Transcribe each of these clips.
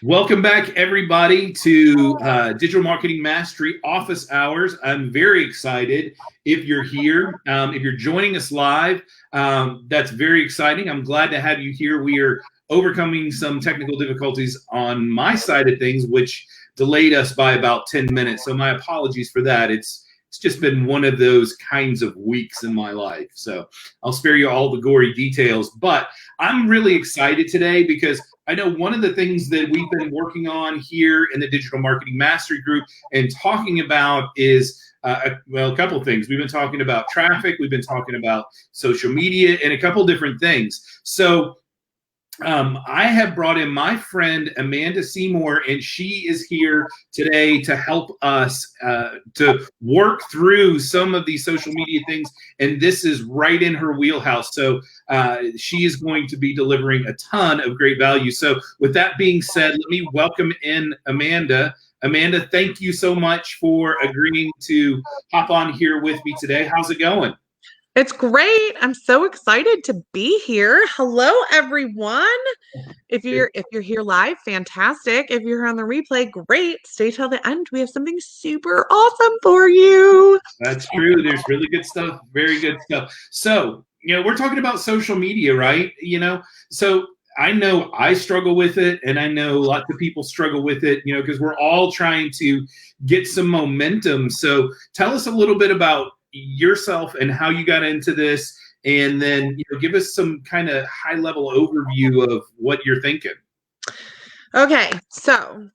Welcome back, everybody, to Digital Marketing Mastery Office Hours. I'm very excited if you're here. If you're joining us live, that's very exciting. I'm glad to have you here. We are overcoming some technical difficulties on my side of things, which delayed us by about 10 minutes. So my apologies for that. It's just been one of those kinds of weeks in my life. So I'll spare you all the gory details. But I'm really excited today because I know one of the things that we've been working on here in the Digital Marketing Mastery Group and talking about is, a couple of things. We've been talking about traffic, we've been talking about social media, and a couple different things. So I have brought in my friend Amanda Seymour, and she is here today to help us to work through some of these social media things. And this is right in her wheelhouse. So she is going to be delivering a ton of great value. So with that being said, let me welcome in Amanda. Amanda, thank you so much for agreeing to hop on here with me today. How's it going? It's great. I'm so excited to be here. Hello, everyone. If you're here live, fantastic. If you're on the replay, great. Stay till the end. We have something super awesome for you. That's true. There's really good stuff, very good stuff. So, we're talking about social media, right? So I know I struggle with it, and I know lots of people struggle with it, because we're all trying to get some momentum. So tell us a little bit about yourself and how you got into this, and then give us some kind of high-level overview of what you're thinking. Okay, so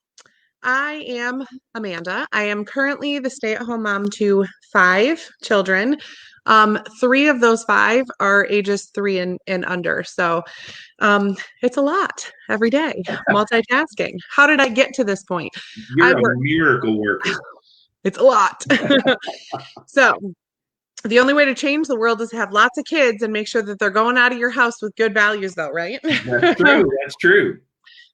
I am Amanda. I am currently the stay-at-home mom to 5 children. 3 of those 5 are ages 3 and under. So it's a lot every day, multitasking. How did I get to this point? You're a miracle worker. It's a lot. So the only way to change the world is to have lots of kids and make sure that they're going out of your house with good values, though, right? That's true. That's true.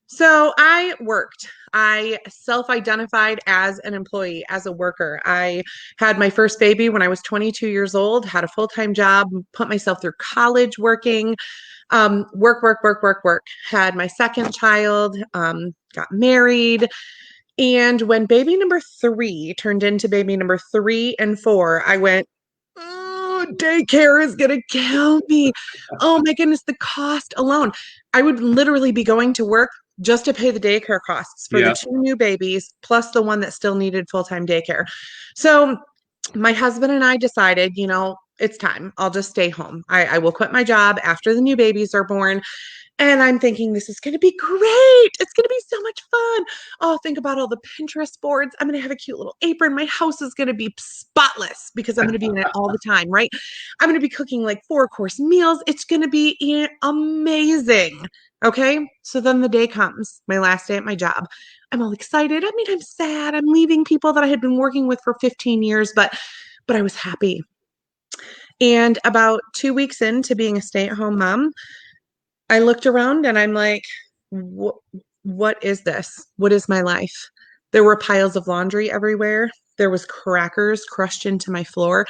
So I worked. I self-identified as an employee, as a worker. I had my first baby when I was 22 years old, had a full-time job, put myself through college working, work. Had my second child, got married. And when baby number 3 turned into baby number 3 and 4, I went, oh, daycare is going to kill me. Oh my goodness, the cost alone. I would literally be going to work just to pay the daycare costs for the 2 new babies, plus the one that still needed full-time daycare. So my husband and I decided, it's time. I'll just stay home. I will quit my job after the new babies are born. And I'm thinking, this is going to be great. It's going to be so much fun. Oh, think about all the Pinterest boards. I'm going to have a cute little apron. My house is going to be spotless because I'm going to be in it all the time, right? I'm going to be cooking like 4-course meals. It's going to be amazing. Okay. So then the day comes, my last day at my job. I'm all excited. I mean, I'm sad. I'm leaving people that I had been working with for 15 years, but I was happy. And about 2 weeks into being a stay-at-home mom, I looked around and I'm like, what is this? What is my life? There were piles of laundry everywhere. There was crackers crushed into my floor.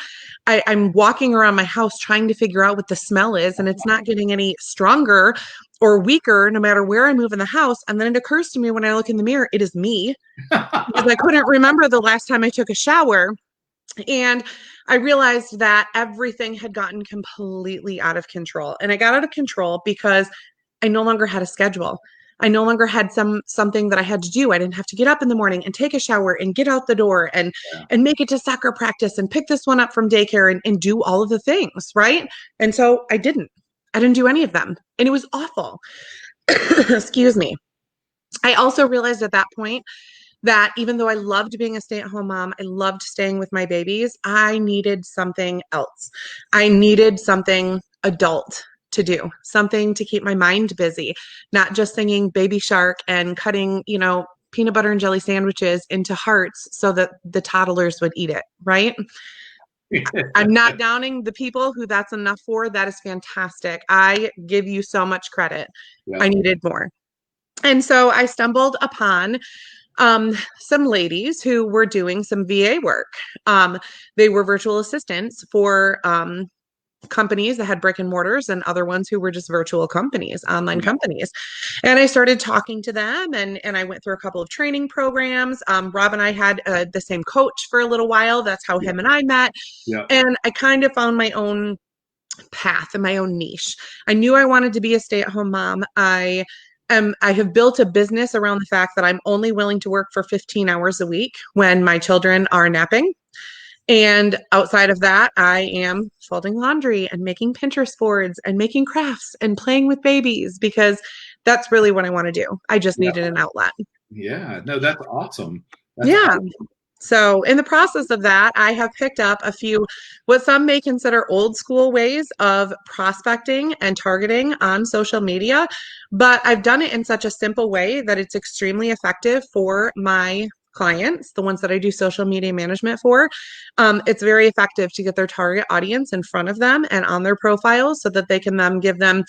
I'm walking around my house trying to figure out what the smell is, and it's not getting any stronger or weaker no matter where I move in the house. And then it occurs to me when I look in the mirror, it is me because I couldn't remember the last time I took a shower. And I realized that everything had gotten completely out of control. And I got out of control because I no longer had a schedule. I no longer had something that I had to do. I didn't have to get up in the morning and take a shower and get out the door and make it to soccer practice and pick this one up from daycare and do all of the things, right? And so I didn't do any of them. And it was awful. Excuse me. I also realized at that point that even though I loved being a stay-at-home mom, I loved staying with my babies, I needed something else. I needed something adult to do, something to keep my mind busy, not just singing Baby Shark and cutting, peanut butter and jelly sandwiches into hearts so that the toddlers would eat it, right? I'm not downing the people who that's enough for. That is fantastic. I give you so much credit. Yeah. I needed more. And so I stumbled upon some ladies who were doing some VA work. They were virtual assistants for companies that had brick and mortars and other ones who were just virtual companies, online companies. And I started talking to them, and I went through a couple of training programs. Rob and I had the same coach for a little while. That's how Yeah. him and I met. Yeah. And I kind of found my own path and my own niche. I knew I wanted to be a stay-at-home mom. I have built a business around the fact that I'm only willing to work for 15 hours a week when my children are napping. And outside of that, I am folding laundry and making Pinterest boards and making crafts and playing with babies because that's really what I want to do. I just Yeah. needed an outlet. Yeah. No, that's awesome. That's Yeah. awesome. So, in the process of that, I have picked up a few what some may consider old school ways of prospecting and targeting on social media, but I've done it in such a simple way that it's extremely effective for my clients, the ones that I do social media management for. It's very effective to get their target audience in front of them and on their profiles so that they can then give them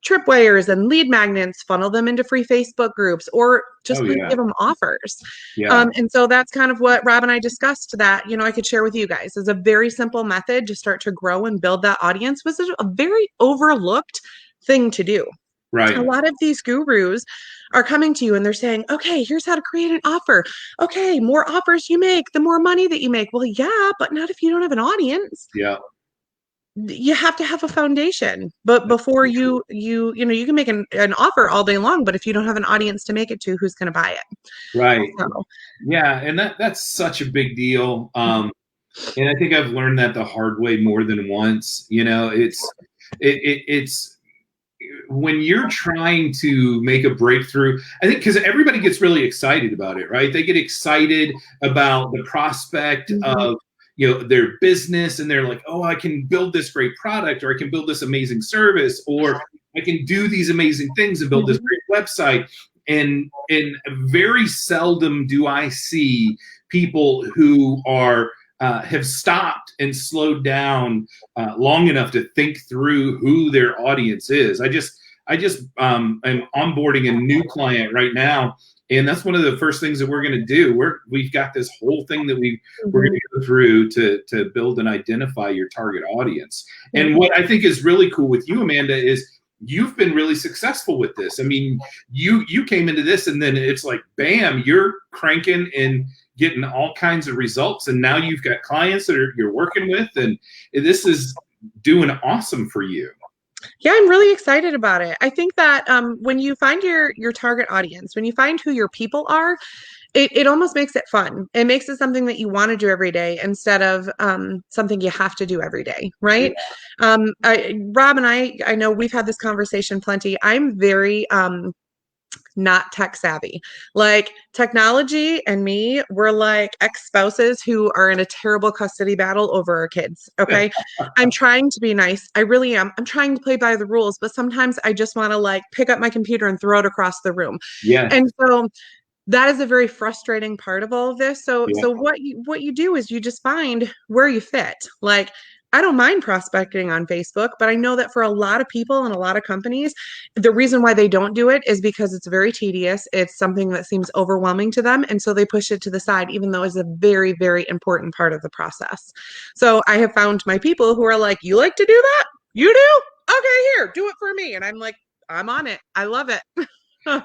tripwires and lead magnets, funnel them into free Facebook groups, or just Oh, plain yeah. give them offers. Yeah. And so that's kind of what Rob and I discussed that, I could share with you guys is a very simple method to start to grow and build that audience, was a very overlooked thing to do. A Right. lot of these gurus are coming to you and they're saying, okay, here's how to create an offer. Okay, more offers you make, the more money that you make. Well, yeah, but not if you don't have an audience. Yeah. You have to have a foundation, but That's before so true. you can make an offer all day long, but if you don't have an audience to make it to, who's going to buy it? Right. So Yeah. And that's such a big deal. And I think I've learned that the hard way more than once. It's when you're trying to make a breakthrough, I think because everybody gets really excited about it, right? They get excited about the prospect of their business, and they're like, oh, I can build this great product, or I can build this amazing service, or I can do these amazing things and build this great website. And very seldom do I see people who are have stopped and slowed down long enough to think through who their audience is. I just am onboarding a new client right now, and that's one of the first things that we're going to do. We've got this whole thing that we're going to go through to build and identify your target audience. And what I think is really cool with you, Amanda, is you've been really successful with this. I mean, you came into this, and then it's like, bam, you're cranking and getting all kinds of results, and now you've got clients that you're working with, and this is doing awesome for you. Yeah, I'm really excited about it. I think that when you find your target audience, when you find who your people are, it almost makes it fun. It makes it something that you want to do every day instead of something you have to do every day, right? Rob and I know we've had this conversation plenty. I'm very not tech savvy. Like technology and me, we're like ex-spouses who are in a terrible custody battle over our kids. Okay. I'm trying to be nice. I really am. I'm trying to play by the rules, but sometimes I just want to like pick up my computer and throw it across the room. Yeah. And so that is a very frustrating part of all of this. So Yeah. what you do is you just find where you fit. Like I don't mind prospecting on Facebook, but I know that for a lot of people and a lot of companies, the reason why they don't do it is because it's very tedious. It's something that seems overwhelming to them. And so they push it to the side, even though it's a very, very important part of the process. So I have found my people who are like, you like to do that? You do? Okay, here, do it for me. And I'm like, I'm on it. I love it.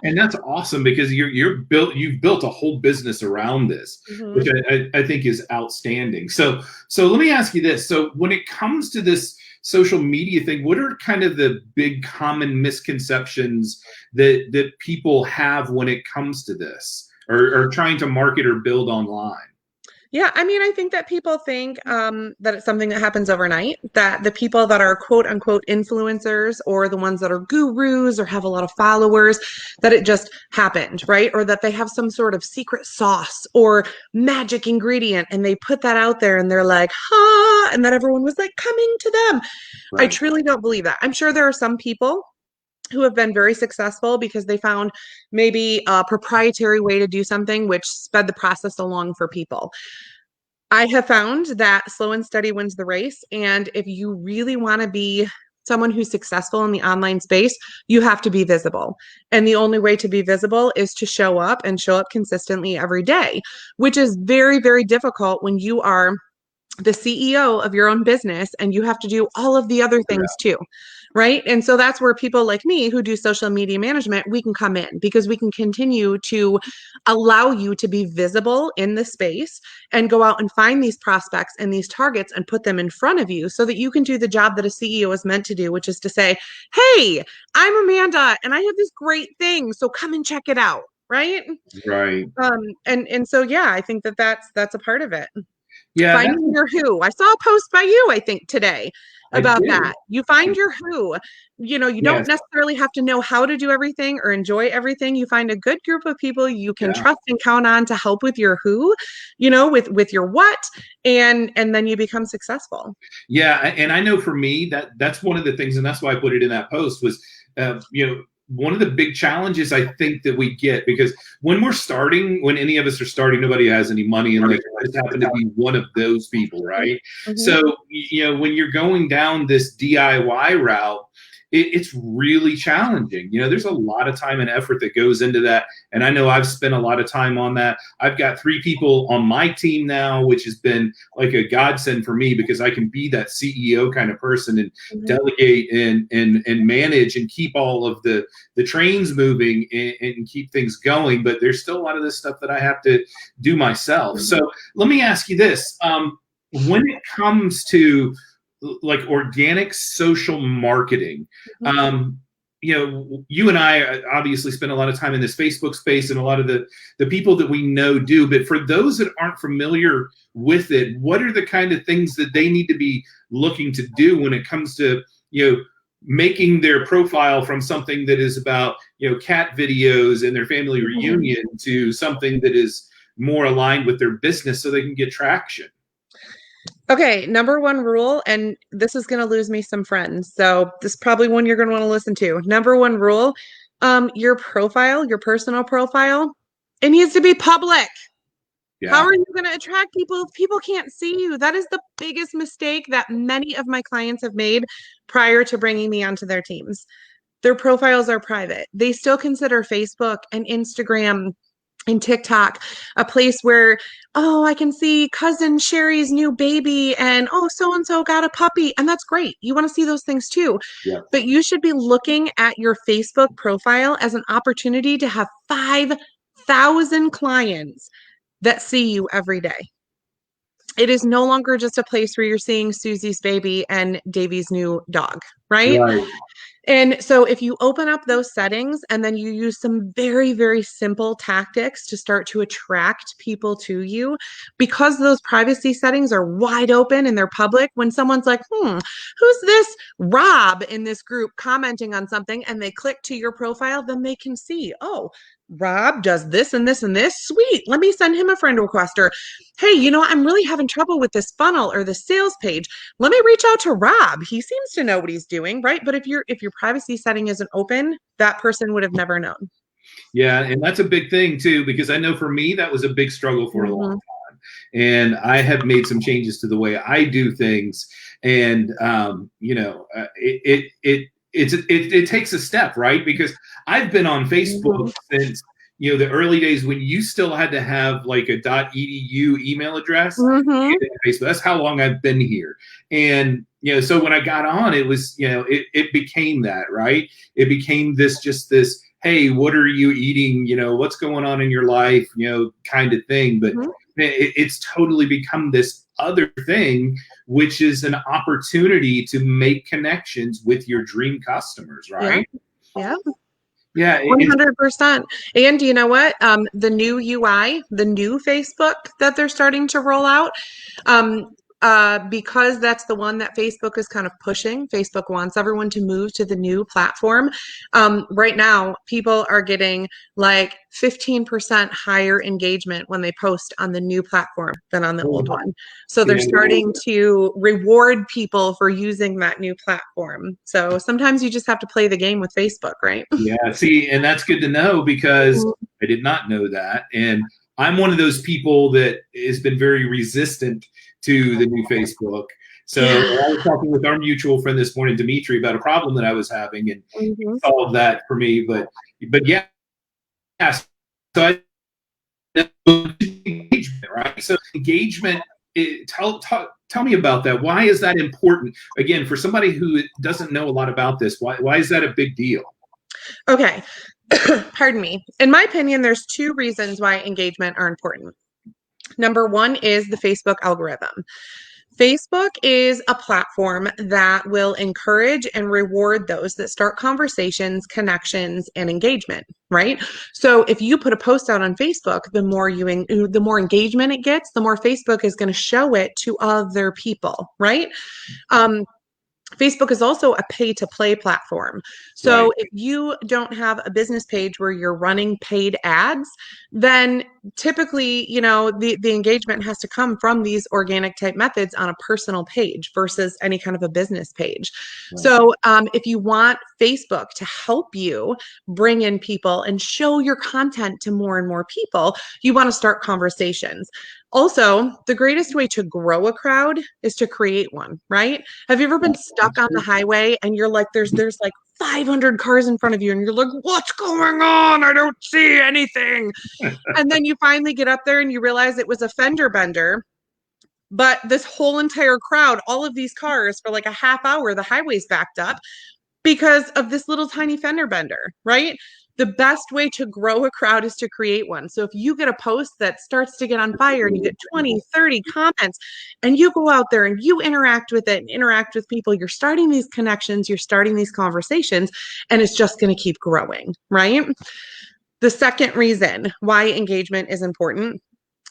And that's awesome because you've built a whole business around this, which I think is outstanding. So let me ask you this. So when it comes to this social media thing, what are kind of the big common misconceptions that people have when it comes to this or trying to market or build online? Yeah, I mean, I think that people think that it's something that happens overnight, that the people that are quote unquote influencers or the ones that are gurus or have a lot of followers, that it just happened, right? Or that they have some sort of secret sauce or magic ingredient and they put that out there and they're like, ha, and that everyone was like coming to them. I Right. truly don't believe that. I'm sure there are some people who have been very successful because they found maybe a proprietary way to do something which sped the process along for people. I have found that slow and steady wins the race. And if you really want to be someone who's successful in the online space, you have to be visible. And the only way to be visible is to show up and show up consistently every day, which is very, very difficult when you are the CEO of your own business and you have to do all of the other things too. Right. And so that's where people like me who do social media management, we can come in because we can continue to allow you to be visible in the space and go out and find these prospects and these targets and put them in front of you so that you can do the job that a CEO is meant to do, which is to say, hey, I'm Amanda and I have this great thing. So come and check it out. Right. Right. And so, yeah, I think that that's a part of it. Yeah, Finding your who. I saw a post by you, I think, today I about did. that. You find your who. You don't Yes. necessarily have to know how to do everything or enjoy everything. You find a good group of people you can Yeah. trust and count on to help with your who, with your what, and then you become successful. Yeah, and I know for me that's one of the things, and that's why I put it in that post was, one of the big challenges I think that we get, because when we're starting, when any of us are starting, nobody has any money unless you just happen to be one of those people, right? Mhm. So, when you're going down this DIY route, it's really challenging. There's a lot of time and effort that goes into that. And I know I've spent a lot of time on that. I've got 3 people on my team now, which has been like a godsend for me because I can be that CEO kind of person and delegate and manage and keep all of the trains moving and keep things going. But there's still a lot of this stuff that I have to do myself. So let me ask you this. When it comes to like organic social marketing, you and I obviously spend a lot of time in this Facebook space, and a lot of the people that we know do. But for those that aren't familiar with it, what are the kind of things that they need to be looking to do when it comes to making their profile from something that is about cat videos and their family reunion to something that is more aligned with their business so they can get traction? Okay, number one rule, and this is going to lose me some friends. So this is probably one you're going to want to listen to. Number one rule, your profile, your personal profile, it needs to be public. How Yeah. are you going to attract people if people can't see you? That is the biggest mistake that many of my clients have made prior to bringing me onto their teams. Their profiles are private. They still consider Facebook and Instagram and TikTok a place where, oh, I can see cousin Sherry's new baby and oh, so and so got a puppy. And that's great. You want to see those things too. Yeah. But you should be looking at your Facebook profile as an opportunity to have 5,000 clients that see you every day. It is no longer just a place where you're seeing Susie's baby and Davy's new dog, right? Right. And so if you open up those settings and then you use some very, very simple tactics to start to attract people to you, because those privacy settings are wide open and they're public, when someone's like, who's this Rob in this group commenting on something, and they click to your profile, then they can see, oh, Rob does this and this and this. Sweet. Let me send him a friend request. Or, hey, I'm really having trouble with this funnel or the sales page. Let me reach out to Rob. He seems to know what he's doing, right? But if your privacy setting isn't open, that person would have never known. Yeah, and that's a big thing too, because I know for me that was a big struggle for a long time, and I have made some changes to the way I do things, and it takes a step, right? Because I've been on Facebook since the early days when you still had to have like a .edu email address. Facebook. That's how long I've been here, and so when I got on, it was it became that, right? It became this hey, what are you eating? What's going on in your life? Kind of thing. But it's totally become this other thing, which is an opportunity to make connections with your dream customers, right? Yeah. Yeah. 100%. And you know what? The new UI, the new Facebook that they're starting to roll out, because that's the one that Facebook is kind of pushing. Facebook wants everyone to move to the new platform. Right now, people are getting like 15% higher engagement when they post on the new platform than on the old one. So they're starting to reward people for using that new platform. So sometimes you just have to play the game with Facebook, right? Yeah, see, and that's good to know because I did not know that. And I'm one of those people that has been very resistant to the new Facebook. So I was talking with our mutual friend this morning, Dimitri, about a problem that I was having, and he solved that for me. But yeah, so engagement, right? So engagement, Tell me about that. Why is that important? Again, for somebody who doesn't know a lot about this, why is that a big deal? Okay. Pardon me. In my opinion, there's two reasons why engagement are important. Number one is the Facebook algorithm. Facebook is a platform that will encourage and reward those that start conversations, connections, and engagement, right? So if you put a post out on Facebook, the more engagement it gets, the more Facebook is going to show it to other people, right? Um, Facebook is also a pay to play platform. So Right. if you don't have a business page where you're running paid ads, then typically, the engagement has to come from these organic type methods on a personal page versus any kind of a business page. Right. So if you want Facebook to help you bring in people and show your content to more and more people, you want to start conversations. Also, the greatest way to grow a crowd is to create one, right? Have you ever been stuck on the highway and you're like, there's like 500 cars in front of you and you're like, what's going on? I don't see anything. And then you finally get up there and you realize it was a fender bender. But this whole entire crowd, all of these cars for like a half hour, the highway's backed up because of this little tiny fender bender, right? The best way to grow a crowd is to create one. So if you get a post that starts to get on fire and you get 20, 30 comments and you go out there and you interact with it and interact with people, you're starting these connections, you're starting these conversations, and it's just going to keep growing, right? The second reason why engagement is important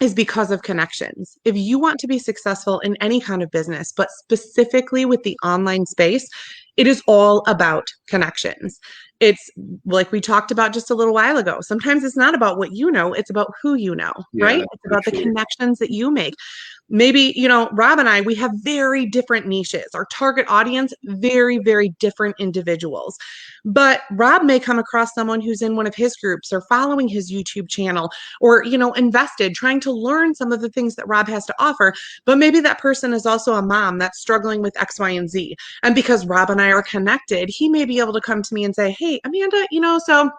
is because of connections. If you want to be successful in any kind of business, but specifically with the online space, it is all about connections. It's like we talked about just a little while ago. Sometimes it's not about what you know, it's about who you know, Yeah, right? that's It's for about the sure. connections that you make. Maybe, Rob and I, we have very different niches. Our target audience, very, very different individuals. But Rob may come across someone who's in one of his groups or following his YouTube channel or, invested, trying to learn some of the things that Rob has to offer. But maybe that person is also a mom that's struggling with X, Y, and Z. And because Rob and I are connected, he may be able to come to me and say, hey, Amanda, so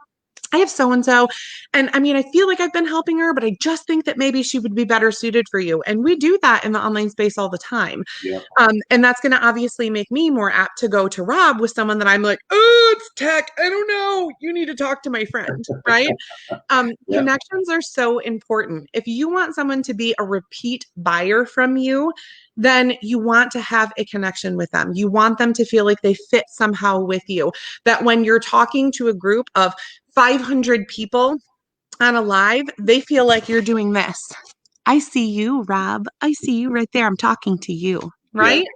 I have so and so. And I mean, I feel like I've been helping her, but I just think that maybe she would be better suited for you. And we do that in the online space all the time. Yeah. And that's going to obviously make me more apt to go to Rob with someone that I'm like, oh, it's tech. I don't know. You need to talk to my friend, right? Yeah. Connections are so important. If you want someone to be a repeat buyer from you, then you want to have a connection with them. You want them to feel like they fit somehow with you. That when you're talking to a group of 500 people on a live, they feel like you're doing this. I see you, Rob. I see you right there. I'm talking to you, Yeah. right?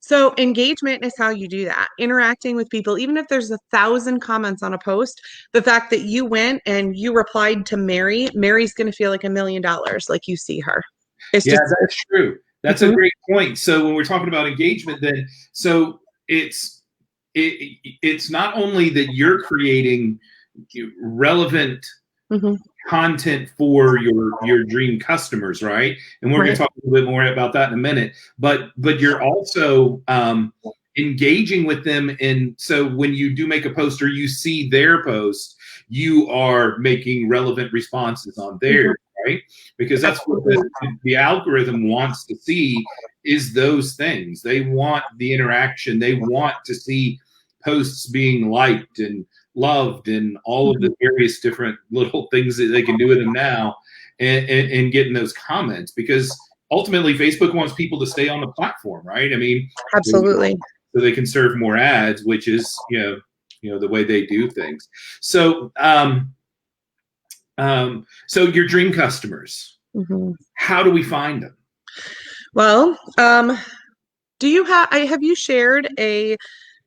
So engagement is how you do that. Interacting with people, even if there's 1,000 comments on a post, the fact that you went and you replied to Mary's going to feel like $1,000,000, like you see her. It's Yeah, just, that's true. That's a Mhm. great point. So when we're talking about engagement, then so it's not only that you're creating relevant Mhm. content for your dream customers, right? And we're going Right. to talk a little bit more about that in a minute. But you're also engaging with them, and so when you do make a post or you see their post, you are making relevant responses on Mhm. theirs, right? Because that's what Absolutely. the algorithm wants to see is those things. They want the interaction. They want to see posts being liked and loved and all of Mhm. the various different little things that they can do with them now and getting those comments because ultimately Facebook wants people to stay on the platform, right? I mean, Absolutely. so they can serve more ads, which is, the way they do things. So, so your dream customers, Mhm. how do we find them? Well, have you shared any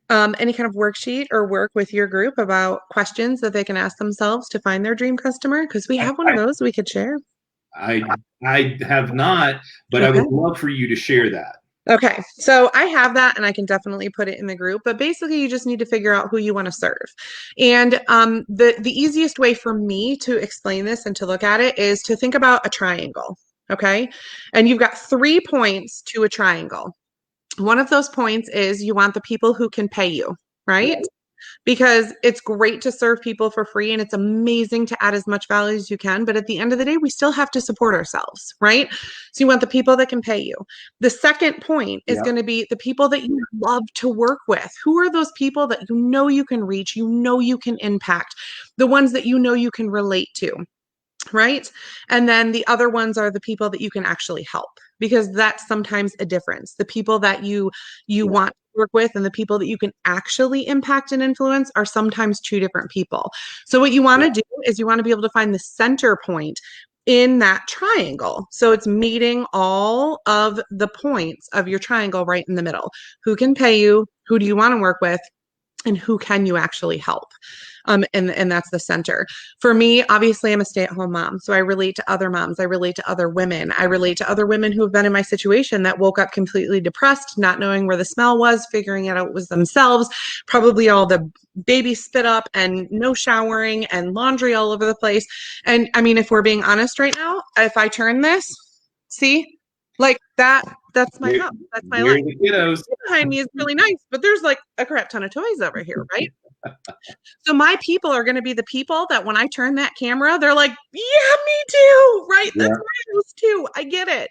kind of worksheet or work with your group about questions that they can ask themselves to find their dream customer? Because we I, have one of those we could share. I have not, but I Okay. would love for you to share that. Okay. So I have that and I can definitely put it in the group, but basically you just need to figure out who you want to serve. And the easiest way for me to explain this and to look at it is to think about a triangle. Okay. And you've got 3 points to a triangle. One of those points is you want the people who can pay you, right? because it's great to serve people for free and it's amazing to add as much value as you can. But at the end of the day, we still have to support ourselves, right? So you want the people that can pay you. The second point is going to be the people that you love to work with. Who are those people that you know you can reach, you know you can impact, the ones that you know you can relate to? Right. And then the other ones are the people that you can actually help, because that's sometimes a difference. The people that you want to work with and the people that you can actually impact and influence are sometimes two different people. So what you want to do is you want to be able to find the center point in that triangle. So it's meeting all of the points of your triangle right in the middle. Who can pay you? Who do you want to work with? And who can you actually help? And that's the center. For me, obviously, I'm a stay-at-home mom. So I relate to other moms. I relate to other women. I relate to other women who have been in my situation that woke up completely depressed, not knowing where the smell was, figuring it out was themselves, probably all the baby spit up and no showering and laundry all over the place. And I mean, if we're being honest right now, if I turn this, see, like that's my house. That's my life. The kiddos behind me is really nice, but there's like a crap ton of toys over here, right? So my people are going to be the people that when I turn that camera, they're like, yeah, me too, right? That's my house too. I get it.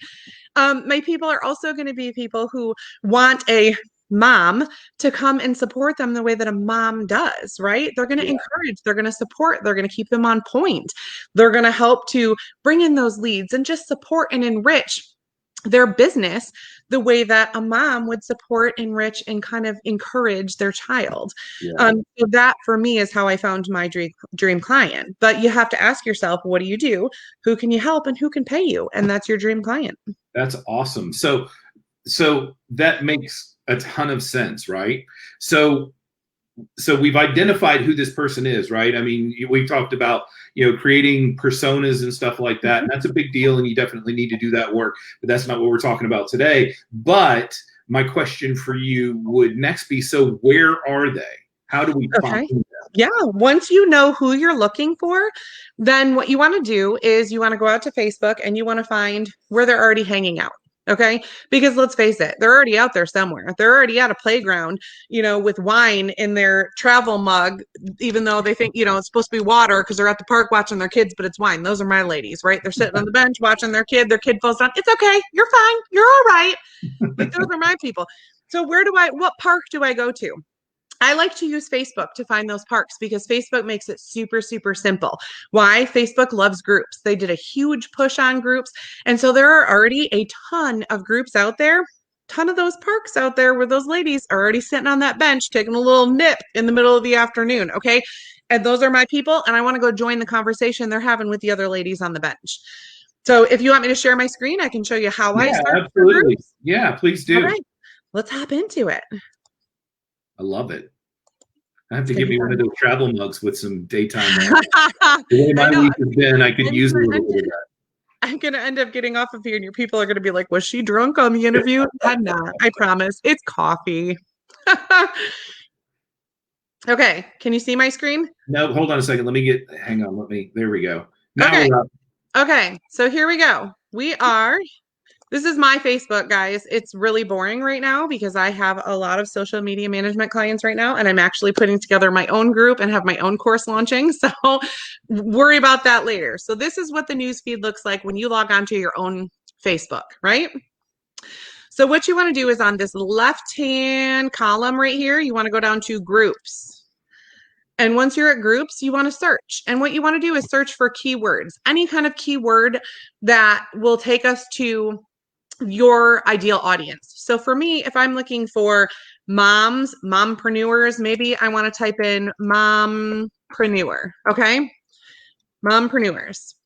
My people are also going to be people who want a mom to come and support them the way that a mom does, right? They're going to encourage, they're going to support, they're going to keep them on point. They're going to help to bring in those leads and just support and enrich their business the way that a mom would support, enrich, and kind of encourage their child. So that for me is how I found my dream client. But you have to ask yourself, what do you do? Who can you help and who can pay you? And that's your dream client. That's awesome. So that makes a ton of sense, right? So we've identified who this person is, right? I mean, we've talked about, creating personas and stuff like that. And that's a big deal. And you definitely need to do that work, but that's not what we're talking about today. But my question for you would next be, so where are they? How do we find them? Yeah. Once you know who you're looking for, then what you want to do is you want to go out to Facebook and you want to find where they're already hanging out. Okay. Because let's face it, they're already out there somewhere. They're already at a playground, with wine in their travel mug, even though they think, it's supposed to be water because they're at the park watching their kids, but it's wine. Those are my ladies, right? They're sitting on the bench watching their kid falls down. It's okay. You're fine. You're all right. Like, those are my people. So what park do I go to? I like to use Facebook to find those parks because Facebook makes it super, super simple. Why? Facebook loves groups. They did a huge push on groups. And so there are already a ton of groups out there, ton of those parks out there where those ladies are already sitting on that bench taking a little nip in the middle of the afternoon. Okay. And those are my people. And I want to go join the conversation they're having with the other ladies on the bench. So if you want me to share my screen, I can show you how I start. Absolutely. Yeah, please do. All right. Let's hop into it. I love it. I have to give me one of those travel mugs with some daytime. The way my week has been, I could use a little bit of that. I'm going to end up getting off of here and your people are going to be like, was she drunk on the interview? I'm not. I promise. It's coffee. Okay. Can you see my screen? No, hold on a second. Hang on. There we go. Now we're up. Okay. So here we go. This is my Facebook, guys. It's really boring right now because I have a lot of social media management clients right now, and I'm actually putting together my own group and have my own course launching. So worry about that later. So this is what the newsfeed looks like when you log onto your own Facebook, right? So what you want to do is on this left-hand column right here, you want to go down to groups. And once you're at groups, you want to search. And what you want to do is search for keywords, any kind of keyword that will take us to your ideal audience. So for me, if I'm looking for mompreneurs, maybe I want to type in mompreneur, okay? Mompreneurs.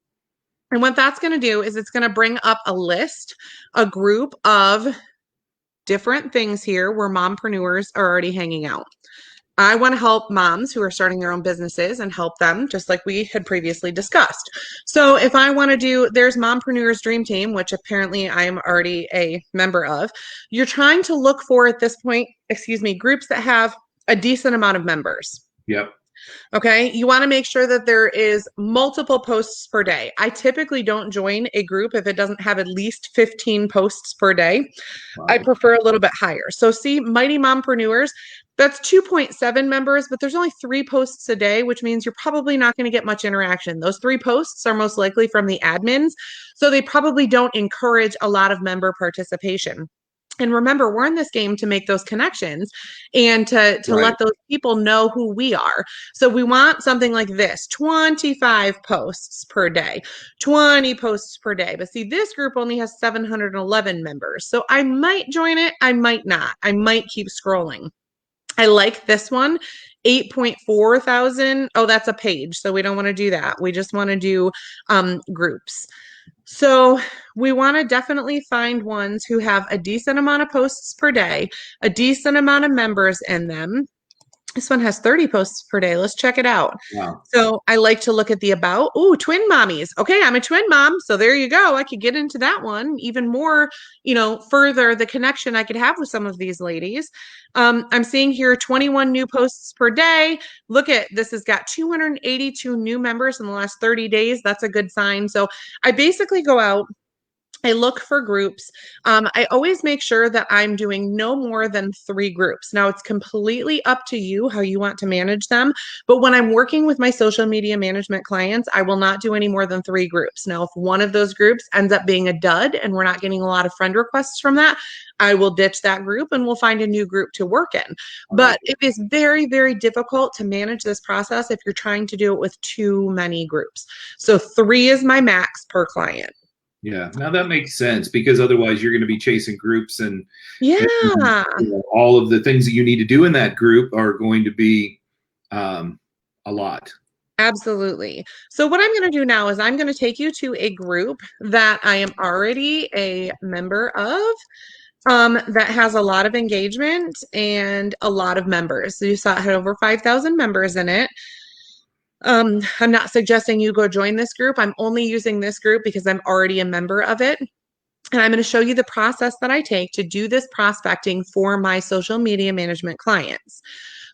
And what that's going to do is it's going to bring up a group of different things here where mompreneurs are already hanging out. I want to help moms who are starting their own businesses and help them just like we had previously discussed. So if I want to there's Mompreneurs Dream Team, which apparently I'm already a member of. You're trying to look for at this point, groups that have a decent amount of members. Yep. Okay. You want to make sure that there is multiple posts per day. I typically don't join a group if it doesn't have at least 15 posts per day. I Wow. prefer a little bit higher. So see, Mighty Mompreneurs, that's 2.7 members, but there's only 3 posts a day, which means you're probably not going to get much interaction. Those 3 posts are most likely from the admins, so they probably don't encourage a lot of member participation. And remember, we're in this game to make those connections and to Right. let those people know who we are. So we want something like this, 25 posts per day, 20 posts per day. But see, this group only has 711 members. So I might join it, I might not. I might keep scrolling. I like this one, 8.4 thousand. Oh, that's a page. So we don't want to do that. We just want to do groups. So we want to definitely find ones who have a decent amount of posts per day, a decent amount of members in them. This one has 30 posts per day. Let's check it out. Wow. So I like to look at the about. Ooh, twin mommies. Okay, I'm a twin mom. So there you go. I could get into that one even more, further the connection I could have with some of these ladies. I'm seeing here 21 new posts per day. Look at this has got 282 new members in the last 30 days. That's a good sign. So I basically go out. I look for groups. I always make sure that I'm doing no more than 3 groups. Now, it's completely up to you how you want to manage them. But when I'm working with my social media management clients, I will not do any more than 3 groups. Now, if one of those groups ends up being a dud and we're not getting a lot of friend requests from that, I will ditch that group and we'll find a new group to work in. But it is very, very difficult to manage this process if you're trying to do it with too many groups. So 3 is my max per client. Yeah. Now that makes sense because otherwise you're going to be chasing groups and Yeah, all of the things that you need to do in that group are going to be a lot. absolutely. So what I'm going to do now is I'm going to take you to a group that I am already a member of, that has a lot of engagement and a lot of members. So you saw it had over 5,000 members in it. I'm not suggesting you go join this group. I'm only using this group because I'm already a member of it. And I'm going to show you the process that I take to do this prospecting for my social media management clients.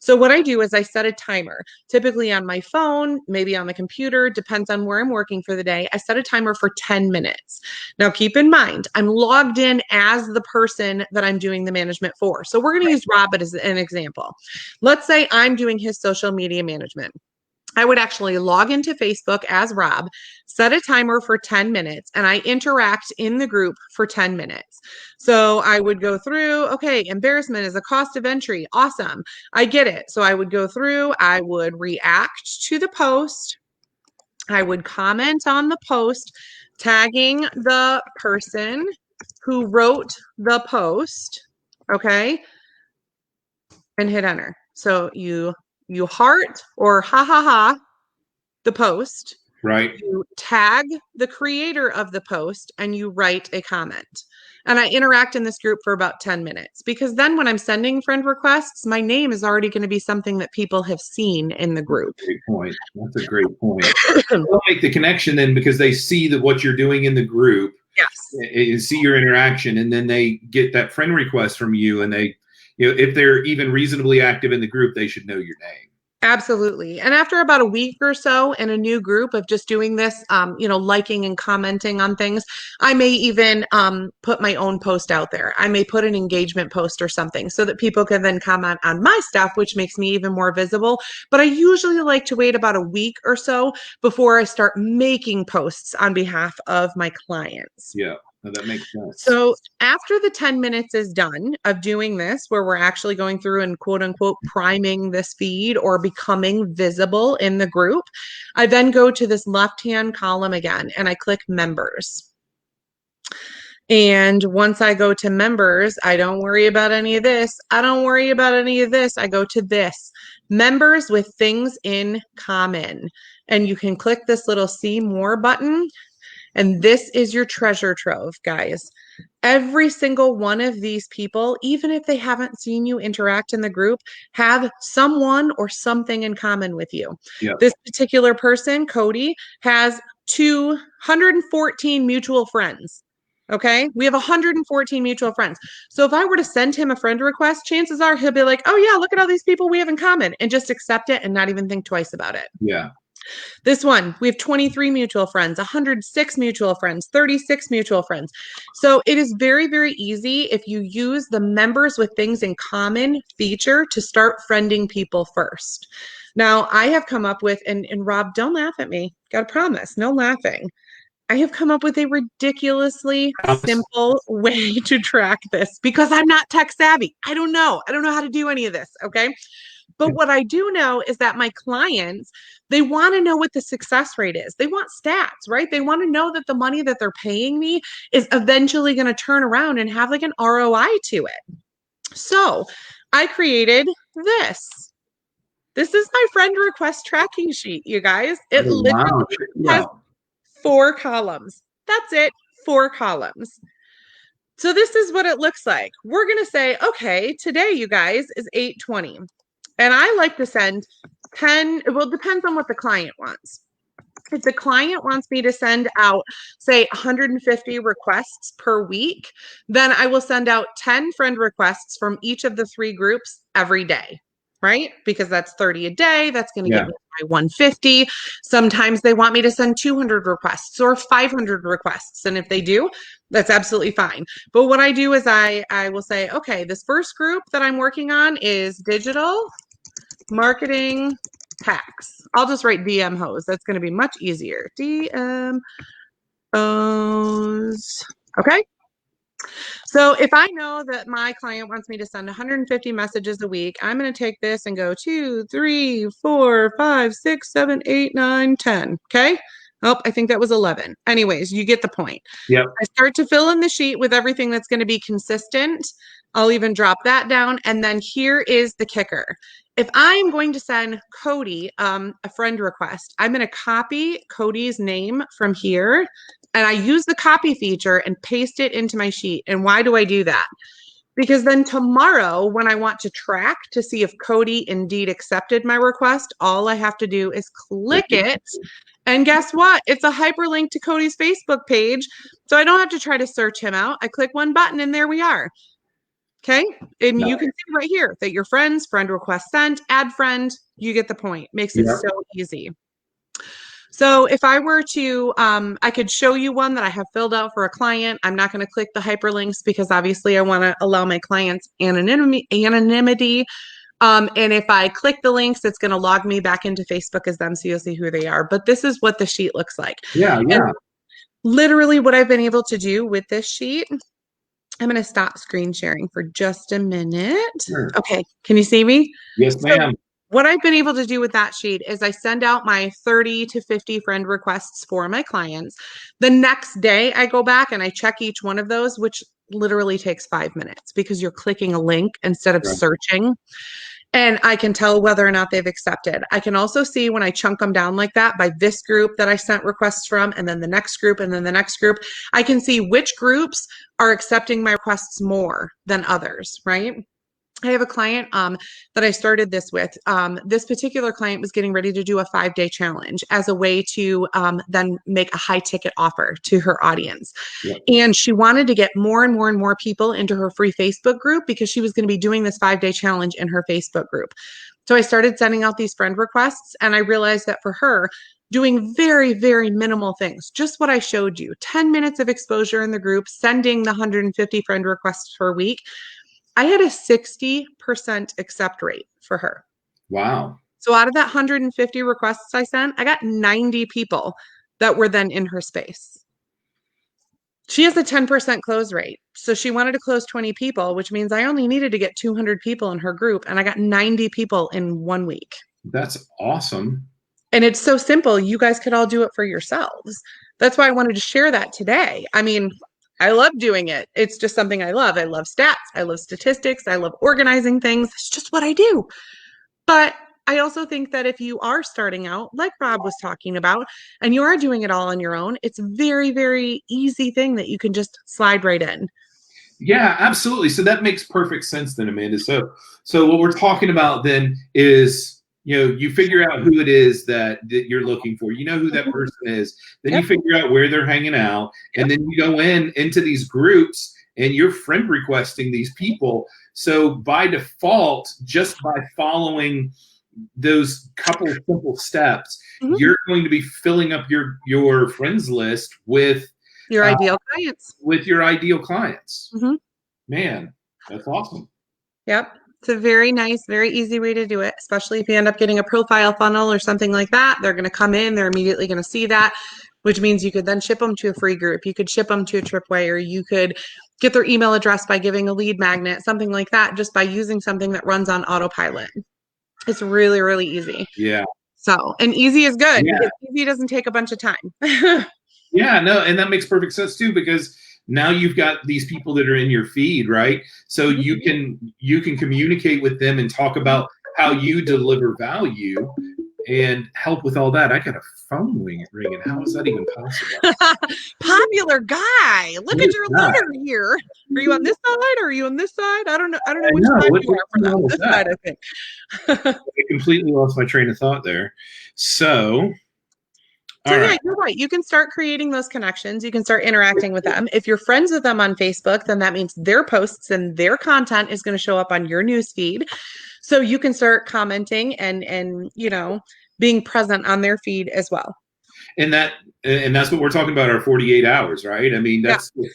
So what I do is I set a timer, typically on my phone, maybe on the computer, depends on where I'm working for the day. I set a timer for 10 minutes. Now keep in mind, I'm logged in as the person that I'm doing the management for. So we're going to use Robert as an example. Let's say I'm doing his social media management. I would actually log into Facebook as Rob, set a timer for 10 minutes, and I interact in the group for 10 minutes. So I would go through, okay, embarrassment is a cost of entry. Awesome. I get it. So I would go through, I would react to the post, I would comment on the post, tagging the person who wrote the post, okay, and hit enter. So you heart or ha ha ha the post, Right. you tag the creator of the post, and you write a comment. And I interact in this group for about 10 minutes because then when I'm sending friend requests, my name is already going to be something that people have seen in the group. Great point. That's a great point. They'll make the connection then because they see that what you're doing in the group Yes. and see your interaction, and then they get that friend request from you, and they, if they're even reasonably active in the group, they should know your name. Absolutely. And after about a week or so in a new group of just doing this, liking and commenting on things, I may even put my own post out there. I may put an engagement post or something so that people can then comment on my stuff, which makes me even more visible. But I usually like to wait about a week or so before I start making posts on behalf of my clients. Yeah, that makes sense. So after the 10 minutes is done of doing this, where we're actually going through and quote unquote priming this feed or becoming visible in the group, I then go to this left-hand column again and I click members. And once I go to members, I don't worry about any of this. I don't worry about any of this. I go to this, members with things in common. And you can click this little see more button. And this is your treasure trove, guys. Every single one of these people, even if they haven't seen you interact in the group, have someone or something in common with you. Yeah. This particular person, Cody, has 214 mutual friends. Okay. We have 114 mutual friends. So if I were to send him a friend request, chances are he'll be like, oh, yeah, look at all these people we have in common and just accept it and not even think twice about it. Yeah. This one, we have 23 mutual friends, 106 mutual friends, 36 mutual friends. So it is very, very easy if you use the members with things in common feature to start friending people first. Now, I have come up with, and Rob, don't laugh at me. Got to promise, no laughing. I have come up with a ridiculously simple way to track this because I'm not tech savvy. I don't know. I don't know how to do any of this. Okay. But what I do know is that my clients, they want to know what the success rate is. They want stats, right? They want to know that the money that they're paying me is eventually going to turn around and have like an ROI to it. So I created this. This is my friend request tracking sheet, you guys. It Oh, literally wow. has Yeah. 4 columns. That's it, 4 columns. So this is what it looks like. We're going to say, okay, today, you guys, is 8:20. And I like to send 10, well, it depends on what the client wants. If the client wants me to send out, say, 150 requests per week, then I will send out 10 friend requests from each of the 3 groups every day, right? Because that's 30 a day. That's going to Yeah. get me my 150. Sometimes they want me to send 200 requests or 500 requests. And if they do, that's absolutely fine. But what I do is I will say, okay, this first group that I'm working on is digital marketing hacks. I'll just write DM hose. That's going to be much easier. DM hose. Okay. So if I know that my client wants me to send 150 messages a week, I'm going to take this and go 2, 3, 4, 5, 6, 7, 8, 9, 10. Okay. Oh, I think that was 11. Anyways, you get the point. Yep. I start to fill in the sheet with everything that's going to be consistent. I'll even drop that down. And then here is the kicker. If I'm going to send Cody a friend request, I'm going to copy Cody's name from here. And I use the copy feature and paste it into my sheet. And why do I do that? Because then tomorrow, when I want to track to see if Cody indeed accepted my request, all I have to do is click it. And guess what? It's a hyperlink to Cody's Facebook page. So I don't have to try to search him out. I click one button and there we are. Okay. And you can see right here that your friends, friend request sent, add friend, you get the point. Makes it so easy. So if I were to, I could show you one that I have filled out for a client. I'm not going to click the hyperlinks because obviously I want to allow my clients anonymity. And if I click the links, it's going to log me back into Facebook as them, so you'll see who they are. But this is what the sheet looks like. Yeah. Yeah. And literally what I've been able to do with this sheet, I'm going to stop screen sharing for just a minute. Sure. Okay. Can you see me? Yes, ma'am. So what I've been able to do with that sheet is I send out my 30 to 50 friend requests for my clients. The next day I go back and I check each one of those, which literally takes 5 minutes because you're clicking a link instead of searching. And I can tell whether or not they've accepted. I can also see when I chunk them down like that by this group that I sent requests from, and then the next group, and then the next group. I can see which groups are accepting my requests more than others, right? I have a client that I started this with. This particular client was getting ready to do a 5-day challenge as a way to then make a high ticket offer to her audience. Yep. And she wanted to get more and more and more people into her free Facebook group because she was going to be doing this 5-day challenge in her Facebook group. So I started sending out these friend requests, and I realized that for her, doing very, very minimal things, just what I showed you, 10 minutes of exposure in the group, sending the 150 friend requests per week, I had a 60% accept rate for her. Wow. So out of that 150 requests I sent, I got 90 people that were then in her space. She has a 10% close rate. So she wanted to close 20 people, which means I only needed to get 200 people in her group, and I got 90 people in 1 week. That's awesome. And it's so simple. You guys could all do it for yourselves. That's why I wanted to share that today. I mean, I love doing it. It's just something I love. I love stats. I love statistics. I love organizing things. It's just what I do. But I also think that if you are starting out, like Rob was talking about, and you are doing it all on your own, it's a very, very easy thing that you can just slide right in. Yeah, absolutely. So that makes perfect sense then, Amanda. So what we're talking about then is you figure out who it is that you're looking for. You know who that person is. Then you Yep. figure out where they're hanging out, and then you go into these groups and you're friend requesting these people. So by default, just by following those couple simple steps, Mhm. you're going to be filling up your friends list Your uh, ideal clients. with your ideal clients. Mhm. Man, that's awesome. Yep. It's a very nice, very easy way to do it, especially if you end up getting a profile funnel or something like that. They're going to come in, they're immediately going to see that, which means you could then ship them to a free group. You could ship them to a tripwire, or you could get their email address by giving a lead magnet, something like that, just by using something that runs on autopilot. It's really, really easy. Yeah. So, and easy is good Yeah. because easy doesn't take a bunch of time. Yeah, no, and that makes perfect sense too, because now you've got these people that are in your feed, right? So you can communicate with them and talk about how you deliver value and help with all that. I got a phone ringing. How is that even possible? Popular guy. Look Who at is your that? letter here. Are you on this side or are you on this side? I don't know. I don't know I which know. side What's you are for going them. on with This that? side, I think. I completely lost my train of thought there. So, So all yeah, right. you're right. You can start creating those connections. You can start interacting with them. If you're friends with them on Facebook, then that means their posts and their content is going to show up on your news feed. So you can start commenting and being present on their feed as well. And that's what we're talking about, our 48 hours, right? I mean, Yeah. and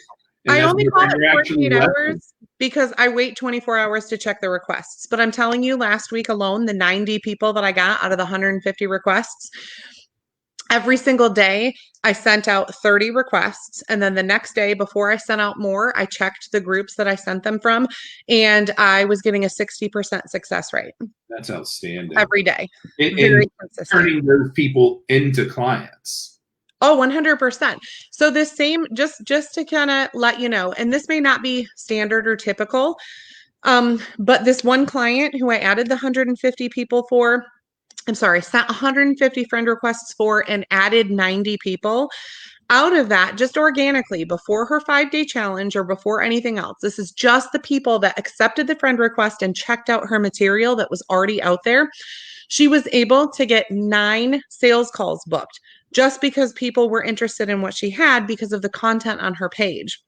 I that's only what call it you're actually 48 leveraging. hours because I wait 24 hours to check the requests. But I'm telling you, last week alone, the 90 people that I got out of the 150 requests, every single day, I sent out 30 requests. And then the next day, before I sent out more, I checked the groups that I sent them from, and I was getting a 60% success rate That's outstanding. every day. And Very consistent. turning those people into clients. Oh, 100%. So this same, just to kind of let you know, and this may not be standard or typical, but this one client who I added the 150 people for, I'm sorry, sent 150 friend requests for and added 90 people. Out of that, just organically, before her 5-day challenge or before anything else, this is just the people that accepted the friend request and checked out her material that was already out there. She was able to get 9 sales calls booked just because people were interested in what she had because of the content on her page.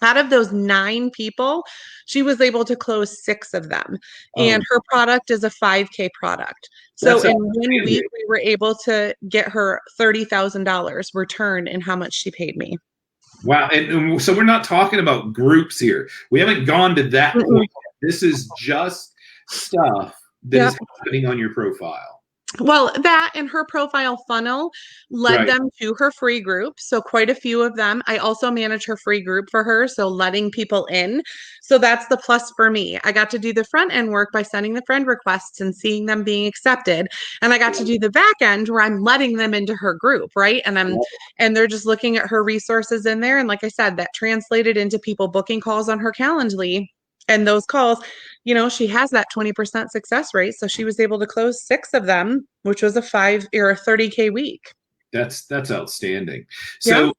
Out of those 9 people, she was able to close 6 of them. Oh, And her product is a 5K product. So that's in 1 week, outstanding. we were able to get her $30,000 return in how much she paid me. Wow. And so we're not talking about groups here. We haven't gone to that Mm-mm. point. This is just stuff that Yep. is happening on your profile. Well, that and her profile funnel led Right. them to her free group. So, quite a few of them. I also manage her free group for her. So, letting people in. So, that's the plus for me. I got to do the front end work by sending the friend requests and seeing them being accepted. And I got to do the back end where I'm letting them into her group. Right. And they're just looking at her resources in there. And like I said, that translated into people booking calls on her Calendly. And those calls, she has that 20% success rate. So she was able to close 6 of them, which was a 5 or a 30K week. That's outstanding. Yeah. So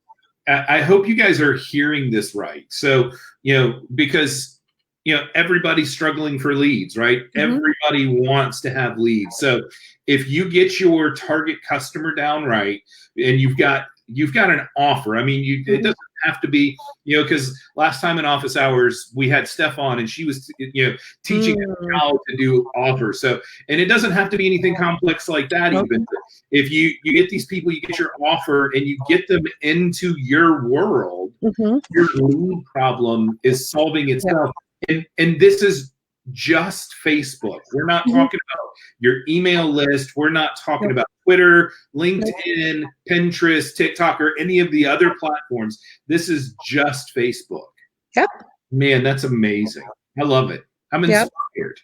I hope you guys are hearing this right. So, because everybody's struggling for leads, right? Mhm. Everybody wants to have leads. So if you get your target customer down right, and you've got an offer. I mean, it doesn't have to be, because last time in office hours we had Steph on, and she was teaching us how to do offers. So, and it doesn't have to be anything complex like that. Nope. Even if you get these people, you get your offer and you get them into your world, Mhm. your lead problem is solving itself. And this is just Facebook. We're not Mhm. talking about your email list. We're not talking about Twitter, LinkedIn, Pinterest, TikTok, or any of the other platforms. This is just Facebook. Yep. Man, that's amazing. I love it. I'm Yep. inspired.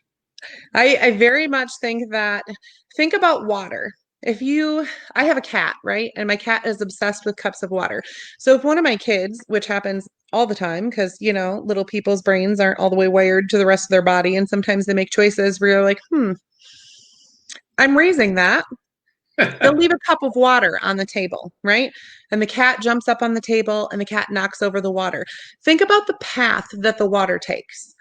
I very much think about water. I have a cat, right? And my cat is obsessed with cups of water. So if one of my kids, which happens all the time because, little people's brains aren't all the way wired to the rest of their body. And sometimes they make choices where you're like, I'm raising that. They'll leave a cup of water on the table, right? And the cat jumps up on the table and the cat knocks over the water. Think about the path that the water takes.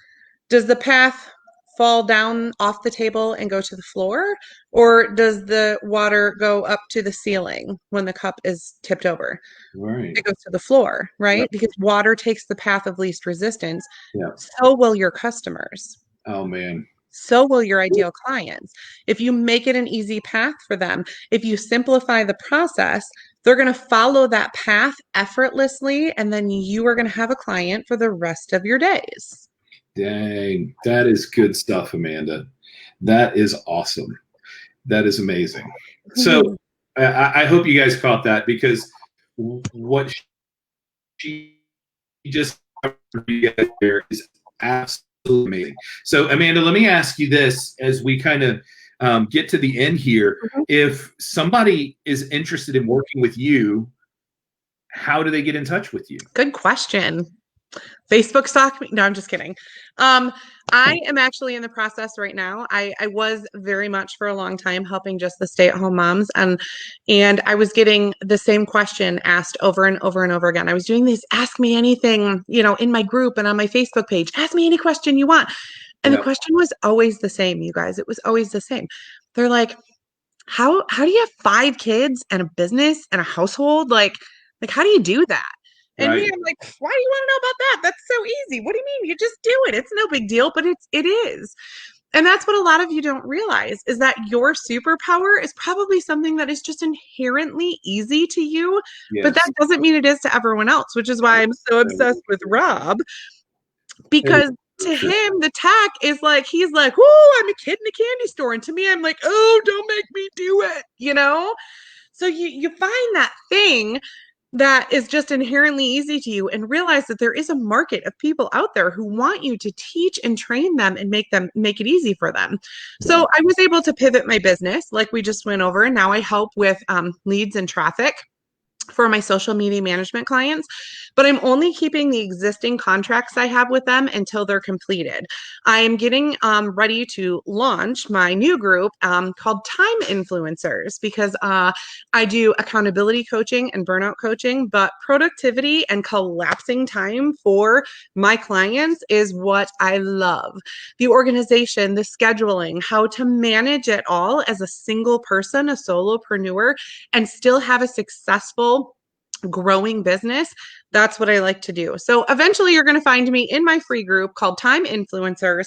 Does the path fall down off the table and go to the floor? Or does the water go up to the ceiling when the cup is tipped over? Right. It goes to the floor, Right. right? Because water takes the path of least resistance. Yeah. So will your customers. Oh man. So will your ideal clients. If you make it an easy path for them, if you simplify the process, they're going to follow that path effortlessly, and then you are going to have a client for the rest of your days. Dang, that is good stuff, Amanda. That is awesome. That is amazing. So I hope you guys caught that, because what she just there is absolutely amazing. So Amanda, let me ask you this as we kind of get to the end here. If somebody is interested in working with you, how do they get in touch with you? Good question. Facebook stalk me? No, I'm just kidding. I am actually in the process right now. I was very much for a long time helping just the stay-at-home moms, and I was getting the same question asked over and over and over again. I was doing these ask me anything, in my group and on my Facebook page. Ask me any question you want. And the question was always the same, you guys. It was always the same. They're like, how do you have 5 kids and a business and a household? Like how do you do that? And me, Right. I'm like, why do you want to know about that? That's so easy. What do you mean? You just do it. It's no big deal, but it is. And that's what a lot of you don't realize, is that your superpower is probably something that is just inherently easy to you, but Yes. that doesn't mean it is to everyone else, which is why I'm so obsessed with Rob, That is because so to true. him, the tech is like, he's like, oh, I'm a kid in a candy store. And to me, I'm like, oh, don't make me do it. So you find that thing that is just inherently easy to you and realize that there is a market of people out there who want you to teach and train them and make it easy for them. So Yeah. I was able to pivot my business like we just went over. And now I help with leads and traffic for my social media management clients, but I'm only keeping the existing contracts I have with them until they're completed. I am getting ready to launch my new group called Time Influencers, because I do accountability coaching and burnout coaching, but productivity and collapsing time for my clients is what I love. The organization, the scheduling, how to manage it all as a single person, a solopreneur, and still have a successful growing business. That's what I like to do. So eventually you're going to find me in my free group called Time Influencers.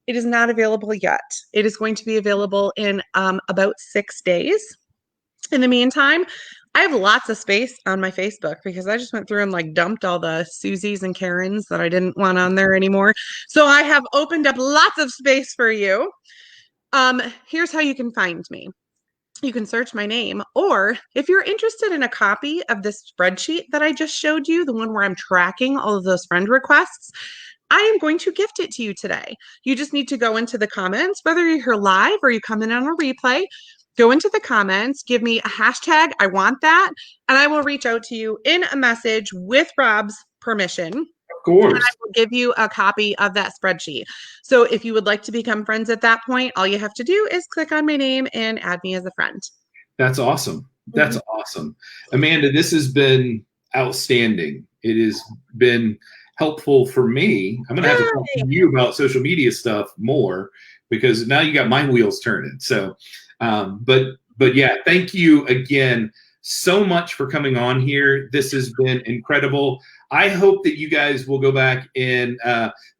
It is not available yet. It is going to be available in about 6 days. In the meantime, I have lots of space on my Facebook because I just went through and like dumped all the Susies and Karens that I didn't want on there anymore. So I have opened up lots of space for you. Here's how you can find me. You can search my name, or if you're interested in a copy of this spreadsheet that I just showed you, the one where I'm tracking all of those friend requests, I am going to gift it to you today. You just need to go into the comments, whether you're here live or you come in on a replay, go into the comments, give me a hashtag, I want that, and I will reach out to you in a message with Rob's permission. Of course. I will give you a copy of that spreadsheet. So if you would like to become friends at that point, all you have to do is click on my name and add me as a friend. That's awesome. That's awesome. Amanda, this has been outstanding. It has been helpful for me. I'm going to have to talk to you about social media stuff more, because now you got my wheels turning. So, but yeah, thank you again so much for coming on here. This has been incredible. I hope that you guys will go back and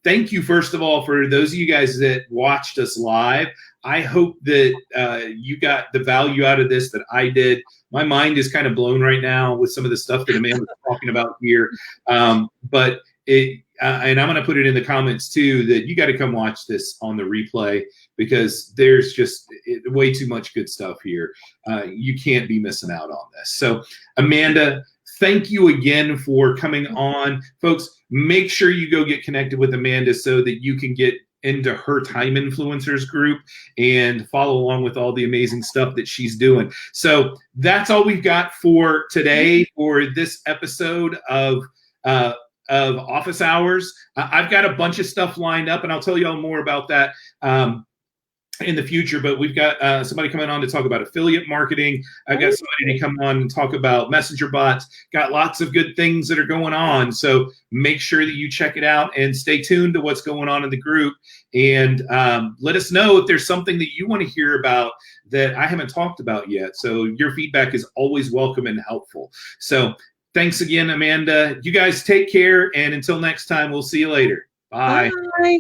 thank you, first of all, for those of you guys that watched us live. I hope that you got the value out of this that I did. My mind is kind of blown right now with some of the stuff that Amanda was talking about here. But and I'm going to put it in the comments too, that you got to come watch this on the replay, because there's just way too much good stuff here. You can't be missing out on this. So Amanda, thank you again for coming on. Folks, make sure you go get connected with Amanda so that you can get into her Time Influencers group and follow along with all the amazing stuff that she's doing. So that's all we've got for today for this episode of Office Hours. I've got a bunch of stuff lined up, and I'll tell you all more about that in the future, but we've got somebody coming on to talk about affiliate marketing. I've got somebody to come on and talk about messenger bots. Got lots of good things that are going on. So make sure that you check it out and stay tuned to what's going on in the group. And let us know if there's something that you want to hear about that I haven't talked about yet. So your feedback is always welcome and helpful. So thanks again, Amanda. You guys take care. And until next time, we'll see you later. Bye. Bye.